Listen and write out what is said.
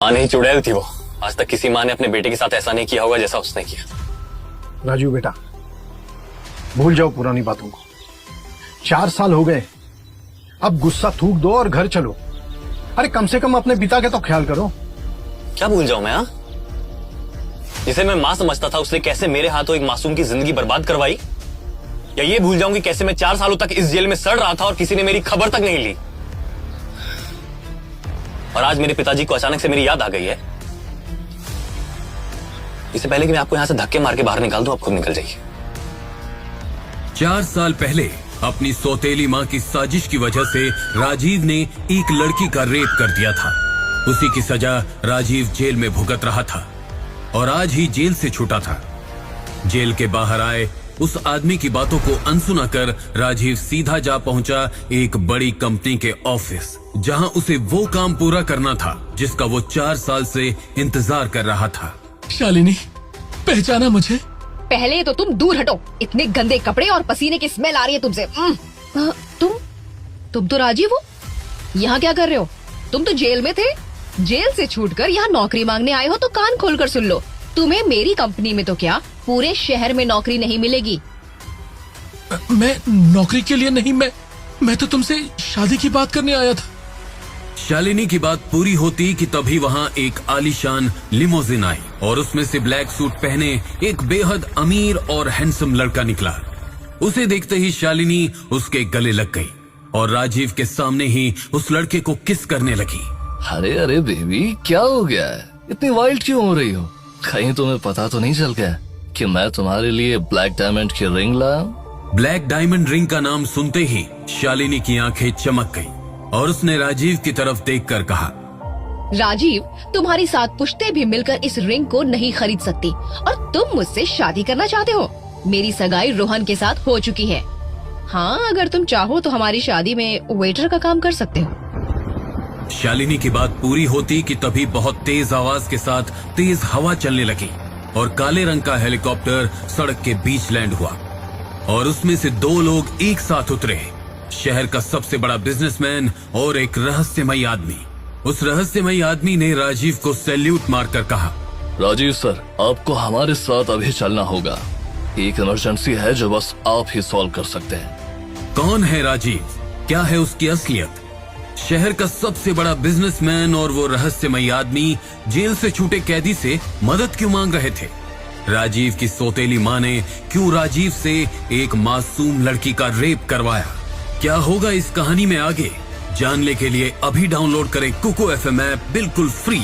माँ नहीं चुड़ैल थी वो। आज तक किसी माँ ने अपने बेटे के साथ ऐसा नहीं किया होगा जैसा उसने किया। राजू बेटा, भूल जाओ पुरानी बातों को। 4 साल हो गए, अब गुस्सा थूक दो और घर चलो। अरे कम से कम अपने पिता के तो ख्याल करो। क्या भूल जाऊं मैं? हाँ, जिसे मैं माँ समझता था उसने कैसे मेरे हाथों एक मासूम की जिंदगी बर्बाद करवाई? या ये भूल जाऊं कि कैसे मैं 4 सालों तक इस जेल में सड़ रहा था और किसी ने मेरी खबर तक नहीं ली? और आज मेरे पिताजी को अचानक से मेरी याद आ गई है। इससे पहले कि मैं आपको यहां से धक्के मार के बाहर निकाल दूं, आप खुद निकल जाइए। 4 साल पहले अपनी सौतेली मां की साजिश की वजह से राजीव ने एक लड़की का रेप कर दिया था। उसी की सजा राजीव जेल में भुगत रहा था और आज ही जेल से छूटा था। जेल के बाहर आए उस आदमी की बातों को अनसुना कर राजीव सीधा जा पहुंचा एक बड़ी कंपनी के ऑफिस, जहां उसे वो काम पूरा करना था जिसका वो 4 साल से इंतजार कर रहा था। शालिनी, पहचाना मुझे? पहले तो तुम दूर हटो, इतने गंदे कपड़े और पसीने की स्मेल आ रही है तुमसे। तुम तो राजीव हो? यहाँ क्या कर रहे हो? तुम तो जेल में थे। जेल से छूटकर यहाँ नौकरी मांगने आए हो तो कान खोलकर सुन लो, तुम्हें मेरी कंपनी में तो क्या पूरे शहर में नौकरी नहीं मिलेगी। मैं नौकरी के लिए नहीं, मैं तो तुमसे शादी की बात करने आया था। शालिनी की बात पूरी होती कि तभी वहां एक आलीशान लिमोजिन आई और उसमें से ब्लैक सूट पहने एक बेहद अमीर और हैंडसम लड़का निकला। उसे देखते ही शालिनी उसके गले लग गई और राजीव के सामने ही उस लड़के को किस करने लगी। अरे अरे बेबी, क्या हो गया है? इतनी वाइल्ड क्यों हो रही हो? कहीं तुम्हें पता तो नहीं चल गया कि मैं तुम्हारे लिए ब्लैक डायमंड की रिंग लाया? ब्लैक डायमंड रिंग का नाम सुनते ही शालिनी की आंखें चमक गई और उसने राजीव की तरफ देखकर कहा, राजीव, तुम्हारी 7 पुश्ते भी मिलकर इस रिंग को नहीं खरीद सकती और तुम मुझसे शादी करना चाहते हो। मेरी सगाई रोहन के साथ हो चुकी है। हाँ, अगर तुम चाहो तो हमारी शादी में वेटर का काम कर सकते हो। शालिनी की बात पूरी होती कि तभी बहुत तेज आवाज के साथ तेज हवा चलने लगी और काले रंग का हेलीकॉप्टर सड़क के बीच लैंड हुआ और उसमें से 2 लोग एक साथ उतरे। शहर का सबसे बड़ा बिजनेसमैन और एक रहस्यमयी आदमी। उस रहस्यमयी आदमी ने राजीव को सैल्यूट मारकर कहा, राजीव सर, आपको हमारे साथ अभी चलना होगा। एक इमरजेंसी है जो बस आप ही सॉल्व कर सकते हैं। कौन है राजीव? क्या है उसकी असलियत? शहर का सबसे बड़ा बिजनेसमैन और वो रहस्यमयी आदमी जेल से छूटे कैदी से मदद क्यों मांग रहे थे? राजीव की सौतेली मां ने क्यों राजीव से एक मासूम लड़की का रेप करवाया? क्या होगा इस कहानी में आगे? जानने के लिए अभी डाउनलोड करें कुको FM ऐप बिल्कुल फ्री।